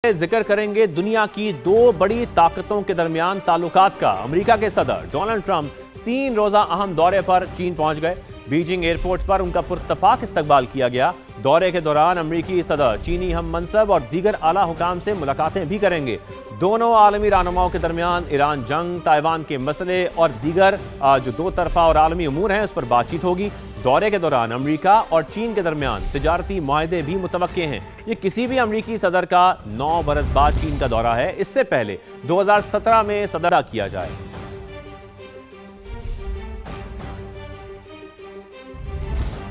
जिक्र करेंगे दुनिया की दो बड़ी ताकतों के दरमियान ताल्लुकात का। अमेरिका के सदर डोनाल्ड ट्रंप 3 रोजा अहम दौरे पर चीन पहुंच गए। बीजिंग एयरपोर्ट पर उनका पुरतपाक इस्तकबाल किया गया। दौरे के दौरान अमेरिकी सदर चीनी हम मनसब और दीगर आला हुकाम से मुलाकातें भी करेंगे। दोनों आलमी रहनुमाओं के दरमियान ईरान जंग, ताइवान के मसले और दीगर जो दो तरफा और आलमी उमूर हैं उस पर बातचीत होगी। दौरे के दौरान अमेरिका और चीन के दरमियान तिजारती मुआहदे भी मुतवक्के हैं। ये किसी भी अमेरिकी सदर का 9 बरस बाद चीन का दौरा है। इससे पहले 2017 में सदर किया जाए।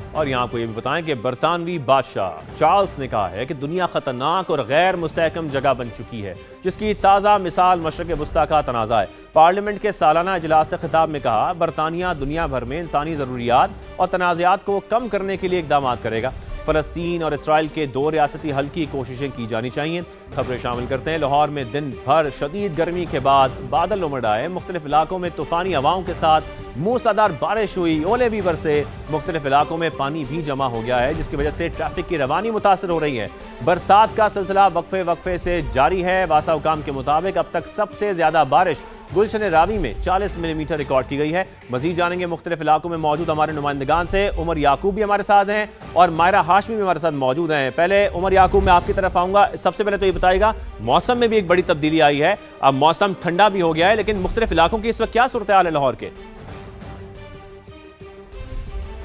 और यहां आपको यह भी बताएं कि बरतानवी बादशाह चार्ल्स ने कहा है कि दुनिया खतरनाक और गैर मुस्तहकम जगह बन चुकी है, जिसकी ताज़ा मिसाल मशरक़ वस्ता का तनाज़ा है। पार्लियामेंट के सालाना इजलास से खिताब में कहा, बरतानिया दुनिया भर में इंसानी ज़रूरियात और तनाज़ात को कम करने के लिए इक़दाम करेगा। फ़लस्तीन और इसराइल के 2 रियासती हल की कोशिशें की जानी चाहिए। खबरें शामिल करते हैं। लाहौर में दिन भर शदीद गर्मी के बाद बादल उमड़ आए। मुख्तलिफ इलाकों में तूफ़ानी हवाओं के साथ मूसलाधार बारिश हुई, ओले भी बरसे। मुख्तलिफ इलाकों में पानी भी जमा हो गया है, जिसकी वजह से ट्रैफिक की रवानी मुतासर हो रही है। बरसात का सिलसिला वक्फे वक्फे से जारी है। वासा हुकाम के मुताबिक अब तक सबसे ज्यादा बारिश गुलशन रावी में 40 मिलीमीटर रिकॉर्ड की गई है। मजीद जानेंगे मुख्तलिफ इलाकों में मौजूद हमारे नुमाइंदगान से। उमर याकूब भी हमारे साथ हैं और मायरा हाशमी भी हमारे साथ मौजूद हैं। पहले उमर याकूब, मैं आपकी तरफ आऊंगा। सबसे पहले तो ये बताइएगा, मौसम में भी एक बड़ी तब्दीली आई है। अब मौसम ठंडा भी हो गया है, लेकिन मुख्तलिफ इलाकों की इस वक्त क्या सूरत हाल है लाहौर के?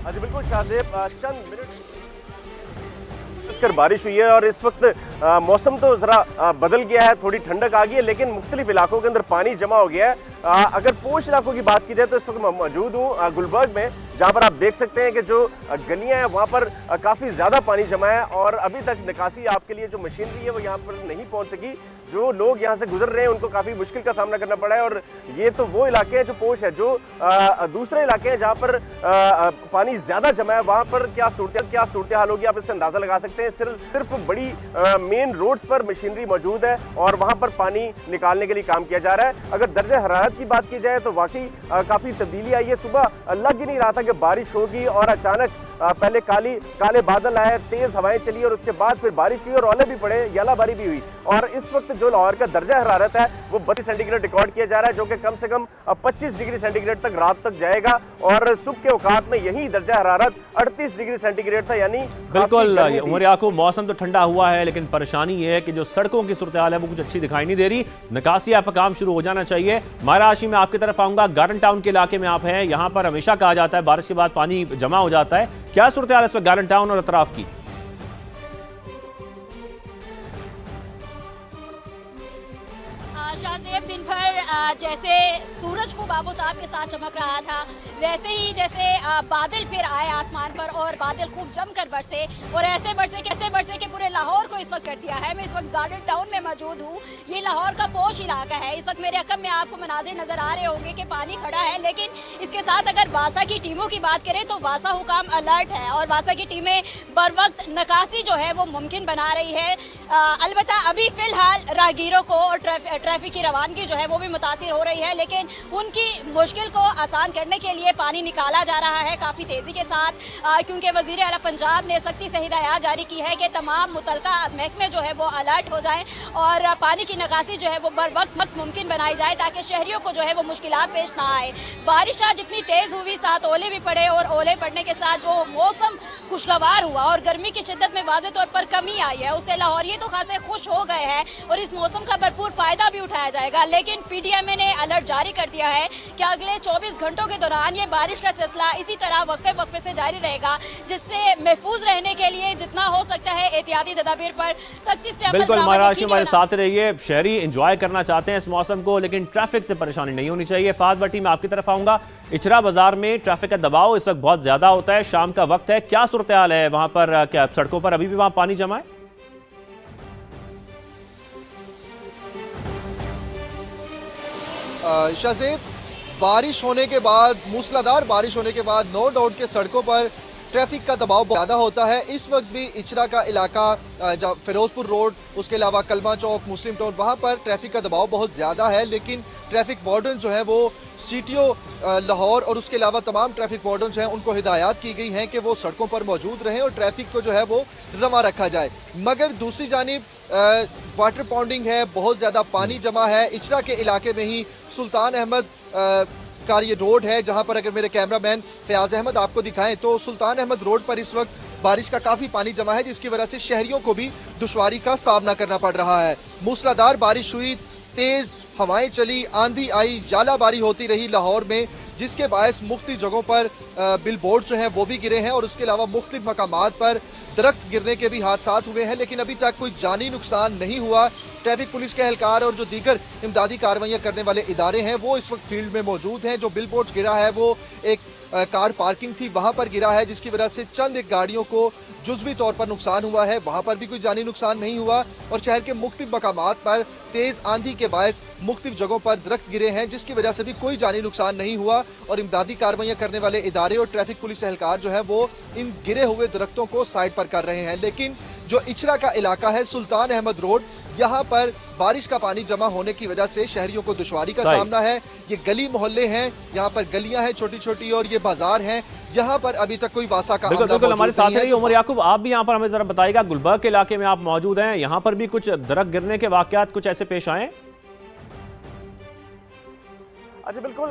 जी बिल्कुल शाहजेब, चंद मिनट बारिश हुई है और इस वक्त मौसम तो ज़रा बदल गया है, थोड़ी ठंडक आ गई है, लेकिन मुख्तलिफ इलाकों के अंदर पानी जमा हो गया है। अगर पोश इलाकों की बात की जाए तो इस वक्त मैं मौजूद हूँ गुलबर्ग में, जहाँ पर आप देख सकते हैं कि जो गलियाँ हैं वहाँ पर काफ़ी ज़्यादा पानी जमा है और अभी तक निकासी आपके लिए जो मशीनरी है वो यहाँ पर नहीं पहुँच सकी। जो लोग यहाँ से गुजर रहे हैं उनको काफ़ी मुश्किल का सामना करना पड़ा है। और ये तो वो इलाके हैं जो पोश है, जो दूसरे इलाके हैं जहाँ पर पानी ज़्यादा जमा है, वहाँ पर क्या सूरत हाल होगी आप इससे अंदाज़ा लगा सकते हैं। सिर्फ बड़ी मेन रोड्स पर मशीनरी मौजूद है और वहाँ पर पानी निकालने के लिए काम किया जा रहा है। अगर दर्जे हरारत की बात की जाए तो वाकई काफ़ी तब्दीली आई है। सुबह लग ही नहीं रहा था कि बारिश होगी और अचानक पहले काले बादल आए, तेज हवाएं चली और उसके बाद फिर बारिश हुई और ओले भी पड़े, यालाबारी भी हुई। और इस वक्त जो लाहौर का दर्जा हरारत है वो 32 सेंटीग्रेड रिकॉर्ड किया जा रहा है, जो कि कम से कम 25 डिग्री सेंटीग्रेड तक रात तक जाएगा। और सुबह के औकात में यही दर्जा हरारत 38 डिग्री सेंटीग्रेड था, यानी बिल्कुल। उमर याकूब, मौसम तो ठंडा हुआ है, लेकिन परेशानी ये है कि जो सड़कों की सूरत हाल है वो कुछ अच्छी दिखाई नहीं दे रही। निकासी आप काम शुरू हो जाना चाहिए। मायरा हाशमी, मैं आपकी तरफ आऊंगा। गार्डन टाउन के इलाके में आप हैं, यहाँ पर हमेशा कहा जाता है बारिश के बाद पानी जमा हो जाता है। क्या सूरत हाल है इस वक्त गार्डन टाउन और अतराफ की? शाहजेब, दिन भर जैसे सूरज खूब आबोताब के साथ चमक रहा था, वैसे ही जैसे बादल फिर आए आसमान पर और बादल खूब जमकर बरसे और ऐसे बरसे के पूरे लाहौर को इस वक्त कर दिया है। मैं इस वक्त गार्डन टाउन में मौजूद हूँ। ये लाहौर का पोश इलाका है। इस वक्त मेरे अकब में आपको मनाजिर नजर आ रहे होंगे कि पानी खड़ा है, लेकिन इसके साथ अगर वासा की टीमों की बात करें तो वासा हुकाम अलर्ट है और वासा की टीमें बर वक्त निकासी जो है वो मुमकिन बना रही है। अलबत्ता अभी फिलहाल राहगीरों को और ट्रैफिक की रवानगी जो है वो भी मुतासिर हो रही है, लेकिन उनकी मुश्किल को आसान करने के लिए पानी निकाला जा रहा है काफ़ी तेज़ी के साथ, क्योंकि वज़ीर आला पंजाब ने सख्ती से हिदायत जारी की है कि तमाम मुतलका महकमे जो है वो अलर्ट हो जाएं और पानी की निकासी जो है वो बर वक्त मुमकिन बनाई जाए, ताकि शहरियों को जो है वो मुश्किलात पेश ना आए। बारिश आज इतनी तेज़ हुई, साथ ओले भी पड़े और ओले पड़ने के साथ जो मौसम खुशगवार हुआ और गर्मी की शिद्दत में वाज़े तौर पर कमी आई है, उससे लाहौरिये तो खासे खुश हो गए हैं और इस मौसम का भरपूर फ़ायदा भी उठाया जाएगा। लेकिन PDMA ने अलर्ट जारी कर दिया है कि अगले 24 घंटों के दौरान ये बारिश का सिलसिला इसी तरह वक्फे से जारी रहेगा, जिससे महफूज रहने के लिए जितना हो सकता है एहतियाती तदाबीर पर सख्ती से बिल्कुल। हमारे साथ रहिए। शहरी एंजॉय करना चाहते हैं इस मौसम को, लेकिन ट्रैफिक से परेशानी नहीं होनी चाहिए। फाद भट्टी, मैं आपकी तरफ आऊंगा। इचरा बाजार में ट्रैफिक का दबाव इस वक्त बहुत ज्यादा होता है, शाम का वक्त है, क्या सूरत हाल है वहां पर? क्या सड़कों पर अभी भी वहां पानी जमा है? शाहजेब, बारिश होने के बाद, मूसलाधार बारिश होने के बाद नो डाउट के सड़कों पर ट्रैफिक का दबाव ज़्यादा होता है। इस वक्त भी इचरा का इलाका, फिरोजपुर रोड, उसके अलावा कलमा चौक, मुस्लिम टाउन, वहाँ पर ट्रैफिक का दबाव बहुत ज़्यादा है, लेकिन ट्रैफिक वार्डन जो है वो सीटीओ लाहौर और उसके अलावा तमाम ट्रैफिक वार्डन जो हैं उनको हिदायत की गई हैं कि वो सड़कों पर मौजूद रहें और ट्रैफिक को जो है वो रवा रखा जाए। मगर दूसरी जानिब वाटर पॉन्डिंग है, बहुत ज़्यादा पानी जमा है। इचरा के इलाके में ही सुल्तान अहमद का ये रोड है, जहाँ पर अगर मेरे कैमरामैन फयाज अहमद आपको दिखाएं तो सुल्तान अहमद रोड पर इस वक्त बारिश का काफ़ी पानी जमा है, जिसकी वजह से शहरियों को भी दुश्वारी का सामना करना पड़ रहा है। मूसलाधार बारिश हुई, तेज हवाएं चली, आंधी आई, जालाबारी होती रही लाहौर में, जिसके बायस मुख्तलिफ जगहों पर बिल बोर्ड जो हैं वो भी गिरे हैं और उसके अलावा मुख्तलिफ मकामात पर दरख्त गिरने के भी हादसात हुए हैं, लेकिन अभी तक कोई जानी नुकसान नहीं हुआ। ट्रैफिक पुलिस के एहलकार और जो दीगर इमदादी कार्रवाइयाँ करने वाले इदारे हैं वो इस वक्त फील्ड में मौजूद हैं। जो बिल बोर्ड गिरा है वो एक कार पार्किंग थी वहाँ पर गिरा है, जिसकी वजह से चंद एक गाड़ियों को जुज़वी तौर पर नुकसान हुआ है, वहाँ पर भी कोई जानी नुकसान नहीं हुआ। और शहर के मुख्तलिफ मकामात पर तेज़ आंधी के बायस मुख्तलिफ जगहों पर दरख्त गिरे हैं, जिसकी वजह से भी कोई जानी नुकसान नहीं हुआ। और इमदादी कार्रवाइयाँ करने वाले इदारे और ट्रैफिक पुलिस एहलकार जो है वो इन गिरे हुए दरख्तों को साइड पर कर रहे हैं। लेकिन जो इचरा का इलाका है, सुल्तान अहमद रोड, यहाँ पर बारिश का पानी जमा होने की वजह से शहरियों को दुश्वारी का सामना है। ये गली मोहल्ले हैं, यहाँ पर गलियां हैं छोटी छोटी और ये बाजार हैं, यहाँ पर अभी तक कोई वासा का बिल्कुल हमारे साथ है उमर याकूब, आप भी यहाँ पर हमें जरा बताइएगा, गुलबर्ग के इलाके में आप मौजूद हैं, यहाँ पर भी कुछ दरख्त गिरने के वाकयात कुछ ऐसे पेश आए? अच्छा बिल्कुल,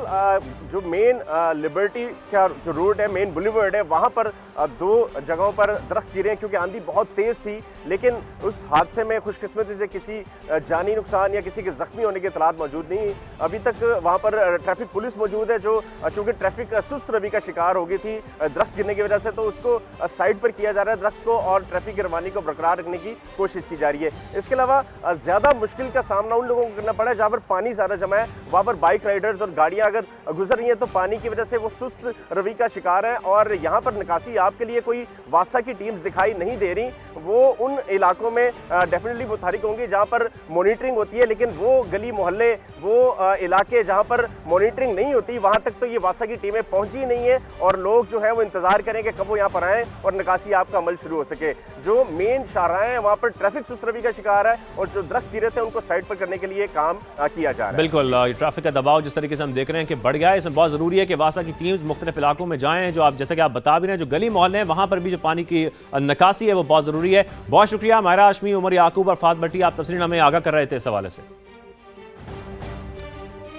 जो मेन लिबर्टी का जो रोड है, मेन बुलेवर्ड है, वहाँ पर दो जगहों पर दरख्त गिरे हैं क्योंकि आंधी बहुत तेज़ थी। लेकिन उस हादसे में खुशकिस्मती से किसी जानी नुकसान या किसी के ज़ख्मी होने की इतलात मौजूद नहीं। अभी तक वहाँ पर ट्रैफिक पुलिस मौजूद है, जो चूँकि ट्रैफिक सुस्त रवि का शिकार हो गई थी दरख्त गिरने की वजह से, तो उसको साइड पर किया जा रहा है दरख्त को, और ट्रैफिक की रवानी को बरकरार रखने की कोशिश की जा रही है। इसके अलावा ज़्यादा मुश्किल का सामना उन लोगों को करना पड़ा है जहाँ पर पानी ज़्यादा जमा है, वहाँ पर बाइक राइडर्स और गाड़ियां अगर गुजर रही हैं तो पानी की वजह से वो सुस्त रवि का शिकार है। और यहाँ पर निकासी आपके लिए कोई वासा की टीम्स दिखाई नहीं दे रही, वो उन इलाकों में डेफिनेटली मुतहरिक होंगी जहाँ पर मॉनिटरिंग होती है, लेकिन वो गली मोहल्ले, वो इलाके जहाँ पर मॉनिटरिंग नहीं होती, वहाँ तक तो ये वासा की टीमें पहुँची नहीं है। और लोग जो है वो इंतजार करें कि कब वो यहाँ पर आएँ और निकासी आपका अमल शुरू हो सके। जो मेन शाहराहें हैं वहाँ पर ट्रैफिक सुस्त रवि का शिकार है, और जो दरख्त गिरे थे उनको साइड पर करने के लिए काम किया जा रहा है। बिल्कुल, ट्रैफिक का दबाव जिस तरीके से हम देख रहे हैं कि बढ़ गया है, इसमें बहुत ज़रूरी है कि वासा की टीम्स मुख्तलिफ इलाकों में जाएं। जो आप जैसे कि आप बता भी रहे हैं, जो गली मोहल्ले हैं वहाँ पर भी जो पानी की निकासी है वो बहुत ज़रूरी है। बहुत शुक्रिया मायरा हाशमी, उमर याकूब और फात भट्टी, आप तफसील हमें आगाह कर रहे थे इस हवाले से।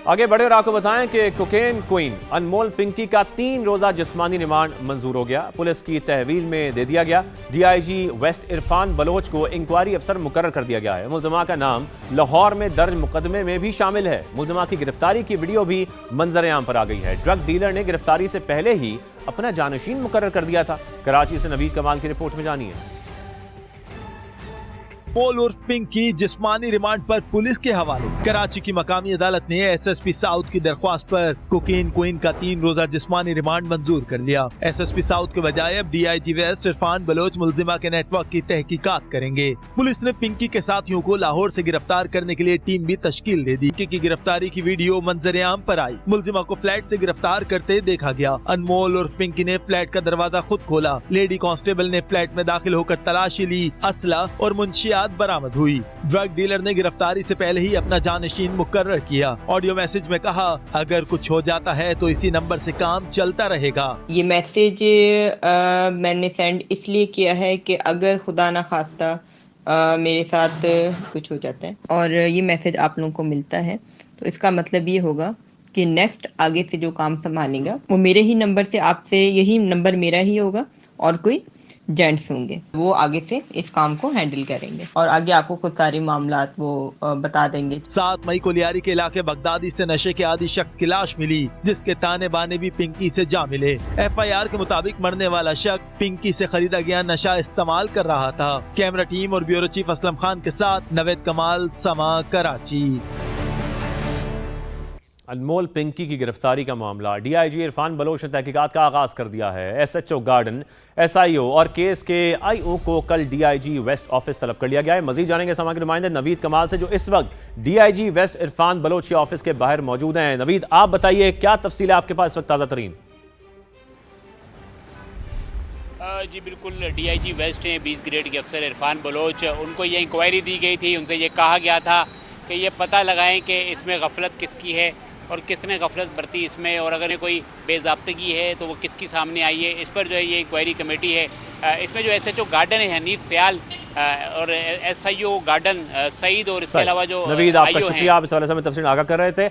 आगे बढ़े और आपको बताएं कि कोकेन क्वीन अनमोल पिंकी का 3 रोज़ा जिस्मानी रिमांड मंजूर हो गया, पुलिस की तहवील में दे दिया गया। डीआईजी वेस्ट इरफान बलोच को इंक्वायरी अफसर मुकर्रर कर दिया गया है। मुलजमा का नाम लाहौर में दर्ज मुकदमे में भी शामिल है। मुलजमा की गिरफ्तारी की वीडियो भी मंजर आम पर आ गई है। ड्रग डीलर ने गिरफ्तारी से पहले ही अपना जानशीन मुकर्रर कर दिया था। कराची से नवीद कमाल की रिपोर्ट में जानिए। अनमोल उर्फ पिंकी जिस्मानी रिमांड पर पुलिस के हवाले। कराची की मकामी अदालत ने एसएसपी साउथ की दरख्वास्त पर कोकेन क्वीन का 3 रोजा जिस्मानी रिमांड मंजूर कर लिया। एसएसपी साउथ के बजाय अब डीआईजी वेस्ट इरफान बलोच मुलजिमा के नेटवर्क की तहकीकात करेंगे। पुलिस ने पिंकी के साथियों को लाहौर से गिरफ्तार करने के लिए टीम भी तश्कील दे दी। पिंकी की गिरफ्तारी की वीडियो मंजर-ए-आम पर आई। मुलजिमा को फ्लैट से गिरफ्तार करते देखा गया। अनमोल उर्फ पिंकी ने फ्लैट का दरवाजा खुद खोला। लेडी कांस्टेबल ने फ्लैट में दाखिल होकर तलाशी ली। असला और मुंशियात बरामद हुई। ड्रग डीलर ने गिरफ्तारी से पहले ही अपना जानशीन मुकर्रर किया। ऑडियो मैसेज में कहा, अगर कुछ हो जाता है तो इसी नंबर से काम चलता रहेगा। ये मैसेज मैंने सेंड इसलिए किया है कि अगर खुदा ना खास्ता मेरे साथ कुछ हो जाता है और ये मैसेज आप लोगों को मिलता है, तो इसका मतलब ये होगा कि नेक्स्ट आगे से जो काम संभालेगा वो मेरे ही नंबर से, आपसे यही नंबर मेरा ही होगा और कोई जेंट्स होंगे, वो आगे से इस काम को हैंडल करेंगे और आगे आपको कुछ सारे मामलात वो बता देंगे। 7 मई को लियारी के इलाके बगदादी से नशे के आदी शख्स की लाश मिली, जिसके ताने बाने भी पिंकी से जा मिले। एफआईआर के मुताबिक मरने वाला शख्स पिंकी से खरीदा गया नशा इस्तेमाल कर रहा था। कैमरा टीम और ब्यूरो चीफ असलम खान के साथ नवेद कमाल, समा, कराची। अनमोल पिंकी की गिरफ्तारी का मामला, डीआईजी इरफान बलोच ने तहकीकात का आगाज कर दिया है। एसएचओ गार्डन, एसआईओ और केस के आईओ को कल डीआईजी वेस्ट ऑफिस तलब कर लिया गया है। मजीद जानेंगे समा के नुमाइंदे नवीद कमाल से, जो इस वक्त डीआईजी वेस्ट इरफान बलोच के ऑफिस के बाहर मौजूद हैं। नवीद, आप बताइए क्या तफसील है आपके पास इस वक्त ताज़ा तरीन? जी बिल्कुल, डीआईजी वेस्ट हैं 20 ग्रेड के अफसर इरफान बलोच, उनको ये इंक्वायरी दी गई थी। उनसे ये कहा गया था कि ये पता लगाएं कि इसमें गफलत किसकी है और किसने गफलत बरती इसमें, और अगर ये कोई बेज़ाब्तगी है तो वो किसकी सामने आई है। इस पर जो है ये इंक्वायरी कमेटी है। इसमें जो SHO गार्डन है हनीफ सयाल और SIO गार्डन सईद और इसके अलावा जो नवीद, आपका IO हैं। शुक्रिया, आप इस हवाले से हमें तफसील आगाह कर रहे थे।